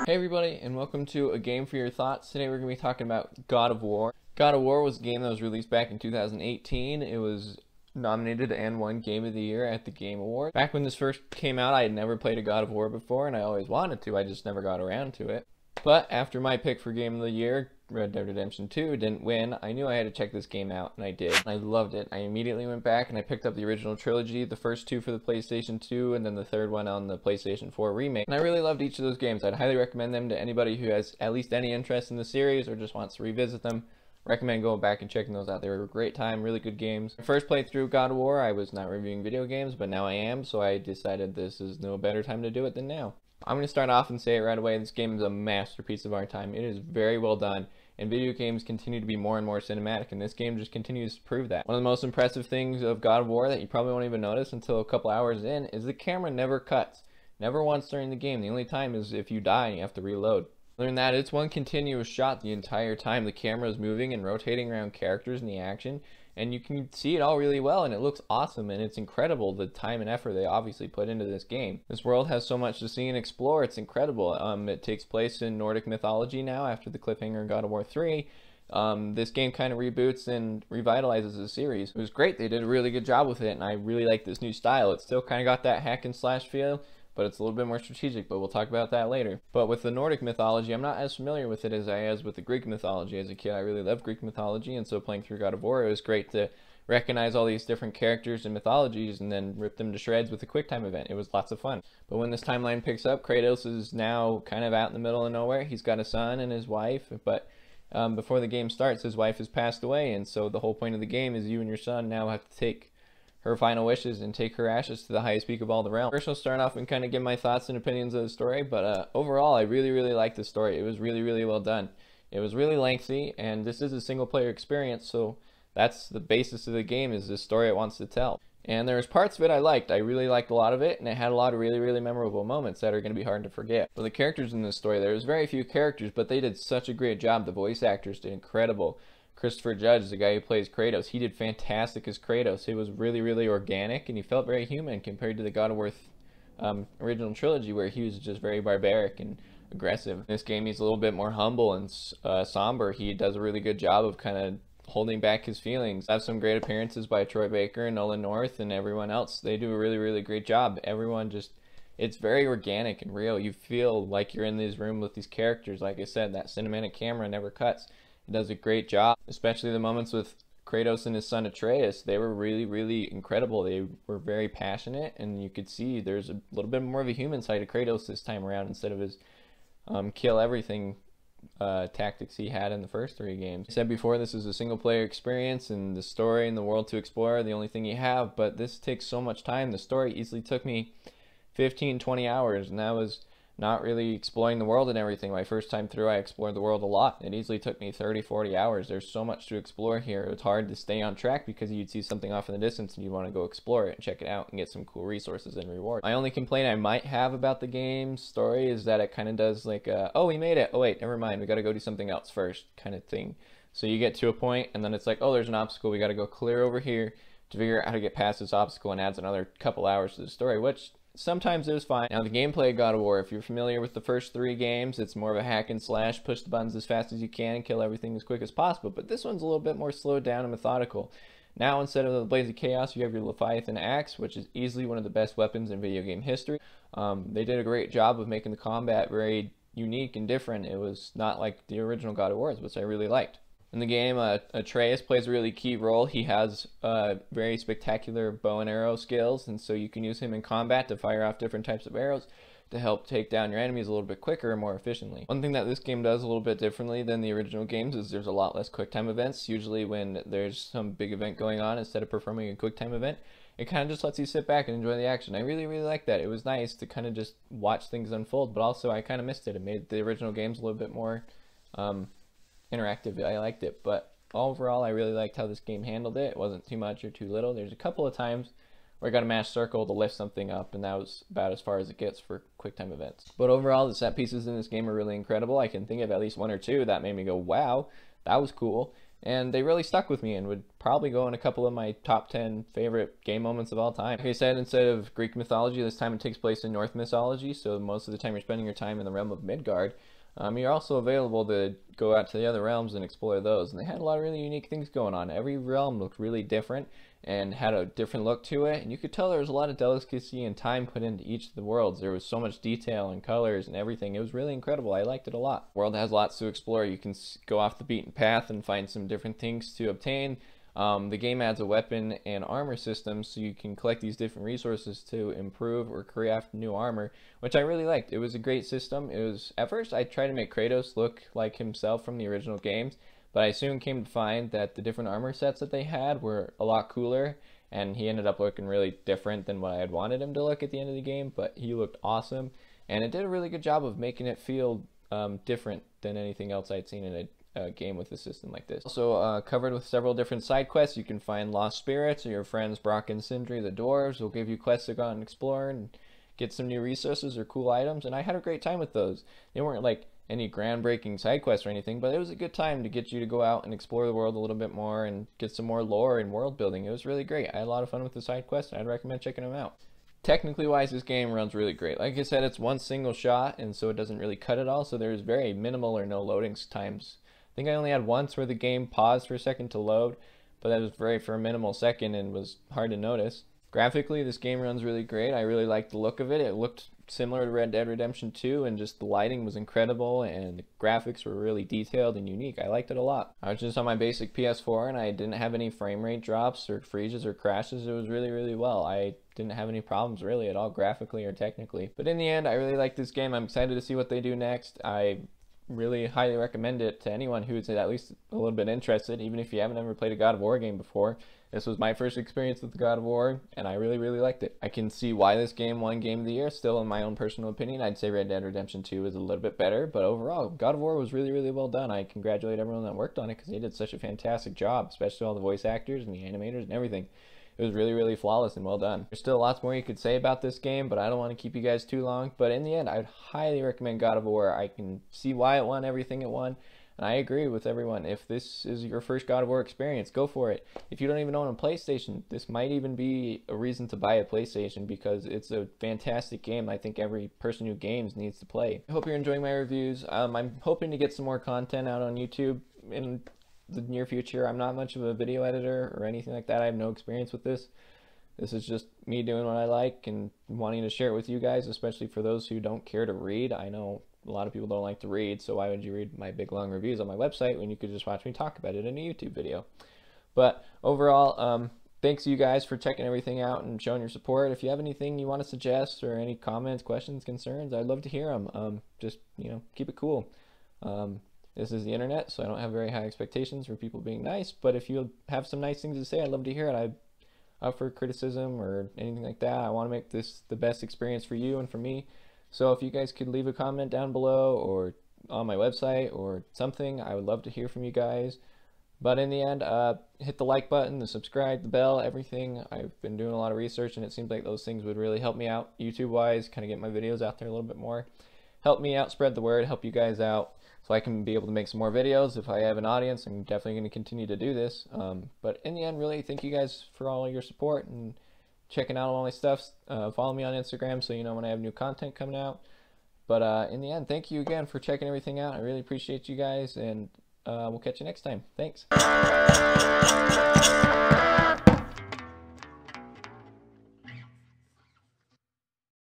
Hey everybody, and welcome to A Game for Your Thoughts. Today we're going to be talking about God of War. God of War was a game that was released back in 2018. It was nominated and won Game of the Year at the Game Awards. Back when this first came out, I had never played a God of War before, and I always wanted to. I just never got around to it. But after my pick for Game of the Year, Red Dead Redemption 2, didn't win, I knew I had to check this game out, and I did. I loved it. I immediately went back and I picked up the original trilogy, the first two for the PlayStation 2, and then the third one on the PlayStation 4 remake. And I really loved each of those games. I'd highly recommend them to anybody who has at least any interest in the series or just wants to revisit them. Recommend going back and checking those out. They were a great time, really good games. First playthrough God of War, I was not reviewing video games, but now I am, so I decided this is no better time to do it than now. I'm going to start off and say it right away, this game is a masterpiece of our time. It is very well done, and video games continue to be more and more cinematic, and this game just continues to prove that. One of the most impressive things of God of War that you probably won't even notice until a couple hours in is the camera never cuts. Never once during the game. The only time is if you die and you have to reload. Other than that, it's one continuous shot the entire time. The camera is moving and rotating around characters in the action, and you can see it all really well, and it looks awesome, and it's incredible the time and effort they obviously put into this game. This world has so much to see and explore. It's incredible. It takes place in Nordic mythology now after the cliffhanger in God of War 3. This game kind of reboots and revitalizes the series. It was great. They did a really good job with it, and I really like this new style. It still kind of got that hack and slash feel, but it's a little bit more strategic, but we'll talk about that later. But with the Nordic mythology, I'm not as familiar with it as I was with the Greek mythology. As a kid, I really loved Greek mythology, and so playing through God of War, it was great to recognize all these different characters and mythologies and then rip them to shreds with a QuickTime event. It was lots of fun. But when this timeline picks up, Kratos is now kind of out in the middle of nowhere. He's got a son and his wife, but before the game starts, his wife has passed away, and so the whole point of the game is you and your son now have to take her final wishes and take her ashes to the highest peak of all the realms. First, I'll start off and kind of give my thoughts and opinions of the story, but overall, I really liked the story. It was really well done. It was really lengthy, and this is a single-player experience, so that's the basis of the game, is the story it wants to tell. And there was parts of it I liked. I really liked a lot of it, and it had a lot of really memorable moments that are going to be hard to forget. For the characters in this story, there was very few characters, but they did such a great job. The voice actors did incredible. Christopher Judge, the guy who plays Kratos, he did fantastic as Kratos. He was really organic, and he felt very human compared to the God of War original trilogy, where he was just very barbaric and aggressive. In this game, he's a little bit more humble and somber. He does a really good job of kind of holding back his feelings. I have some great appearances by Troy Baker and Nolan North and everyone else. They do a really great job. Everyone just, it's very organic and real. You feel like you're in this room with these characters. Like I said, that cinematic camera never cuts. It does a great job, especially the moments with Kratos and his son Atreus. They were really incredible. They were very passionate, and you could see there's a little bit more of a human side to Kratos this time around instead of his kill everything tactics he had in the first three games. I said before, this is a single player experience, and the story and the world to explore are the only thing you have, but this takes so much time. The story easily took me 15-20 hours, and that was not really exploring the world and everything. My first time through, I explored the world a lot. It easily took me 30-40 hours. There's so much to explore here. It's hard to stay on track because you'd see something off in the distance and you want to go explore it and check it out and get some cool resources and rewards. My only complaint I might have about the game's story is that it kind of does like oh, we made it, oh wait, never mind, we got to go do something else first kind of thing. So you get to a point and then it's like, oh, there's an obstacle, we got to go clear over here to figure out how to get past this obstacle, and adds another couple hours to the story, which sometimes it was fine. Now, the gameplay of God of War, if you're familiar with the first three games, it's more of a hack and slash, push the buttons as fast as you can and kill everything as quick as possible, but this one's a little bit more slowed down and methodical. Now, instead of the Blaze of Chaos, you have your Leviathan Axe, which is easily one of the best weapons in video game history. They did a great job of making the combat very unique and different. It was not like the original God of Wars, which I really liked. In the game, Atreus plays a really key role. He has very spectacular bow and arrow skills, and so you can use him in combat to fire off different types of arrows to help take down your enemies a little bit quicker and more efficiently. One thing that this game does a little bit differently than the original games is there's a lot less QuickTime events. Usually when there's some big event going on, instead of performing a QuickTime event, it kind of just lets you sit back and enjoy the action. I really like that. It was nice to kind of just watch things unfold, but also I kind of missed it. It made the original games a little bit more interactive. I liked it, but overall I really liked how this game handled it. It wasn't too much or too little. There's a couple of times where I got a mash circle to lift something up, and that was about as far as it gets for QuickTime events. But overall, the set pieces in this game are really incredible. I can think of at least one or two that made me go, wow, that was cool. and they really stuck with me and would probably go in a couple of my top 10 favorite game moments of all time. Like I said, instead of Greek mythology, this time it takes place in Norse mythology, so most of the time you're spending your time in the realm of Midgard. You're also available to go out to the other realms and explore those, and they had a lot of really unique things going on. Every realm looked really different and had a different look to it, and you could tell there was a lot of delicacy and time put into each of the worlds. There was so much detail and colors and everything. It was really incredible. I liked it a lot. The world has lots to explore. You can go off the beaten path and find some different things to obtain. The game adds a weapon and armor system, so you can collect these different resources to improve or craft new armor, which I really liked. It was a great system. At first I tried to make Kratos look like himself from the original games, but I soon came to find that the different armor sets that they had were a lot cooler, and he ended up looking really different than what I had wanted him to look at the end of the game, but he looked awesome, and it did a really good job of making it feel different than anything else I'd seen in a game with a system like this. Also covered with several different side quests. You can find lost spirits, or your friends Brock and Sindri the dwarves will give you quests to go out and explore and get some new resources or cool items, and I had a great time with those. They weren't like any groundbreaking side quests or anything, but it was a good time to get you to go out and explore the world a little bit more and get some more lore and world building. It was really great. I had a lot of fun with the side quests, and I'd recommend checking them out. Technically wise, this game runs really great. Like I said, it's one single shot, and so it doesn't really cut it all, so there's very minimal or no loading times. I think I only had once where the game paused for a second to load, but that was for a minimal second and was hard to notice. Graphically, this game runs really great. I really liked the look of it. It looked similar to Red Dead Redemption 2, and just the lighting was incredible, and the graphics were really detailed and unique. I liked it a lot. I was just on my basic PS4, and I didn't have any frame rate drops or freezes or crashes. It was really, really well. I didn't have any problems really at all, graphically or technically. But in the end, I really liked this game. I'm excited to see what they do next. I really highly recommend it to anyone who's at least a little bit interested, even if you haven't ever played a God of War game before. This was my first experience with the God of War, and I really, really liked it. I can see why this game won Game of the Year. Still, in my own personal opinion, I'd say Red Dead Redemption 2 is a little bit better, but overall, God of War was really, really well done. I congratulate everyone that worked on it because they did such a fantastic job, especially all the voice actors and the animators and everything. It was really, really flawless and well done. There's still lots more you could say about this game, but I don't want to keep you guys too long. But in the end, I'd highly recommend God of War. I can see why it won everything it won, and I agree with everyone. If this is your first God of War experience, go for it. If you don't even own a PlayStation, this might even be a reason to buy a PlayStation because it's a fantastic game I think every person who games needs to play. I hope you're enjoying my reviews. I'm hoping to get some more content out on YouTube in the near future. I'm not much of a video editor or anything like that. I have no experience with this. This is just me doing what I like and wanting to share it with you guys, especially for those who don't care to read. I know a lot of people don't like to read, so why would you read my big long reviews on my website when you could just watch me talk about it in a YouTube video? But overall, thanks you guys for checking everything out and showing your support. If you have anything you want to suggest or any comments, questions, concerns, I'd love to hear them. Just, keep it cool. This is the internet, so I don't have very high expectations for people being nice, but if you have some nice things to say, I'd love to hear it. I'm up for criticism or anything like that. I want to make this the best experience for you and for me. So if you guys could leave a comment down below or on my website or something, I would love to hear from you guys. But in the end, hit the like button, the subscribe, the bell, everything. I've been doing a lot of research, and it seems like those things would really help me out YouTube-wise, kind of get my videos out there a little bit more. Help me out, spread the word, help you guys out, so I can be able to make some more videos. If I have an audience, I'm definitely going to continue to do this. But in the end, really, thank you guys for all your support and checking out all my stuff. Follow me on Instagram so you know when I have new content coming out. But in the end, thank you again for checking everything out. I really appreciate you guys, and we'll catch you next time. Thanks.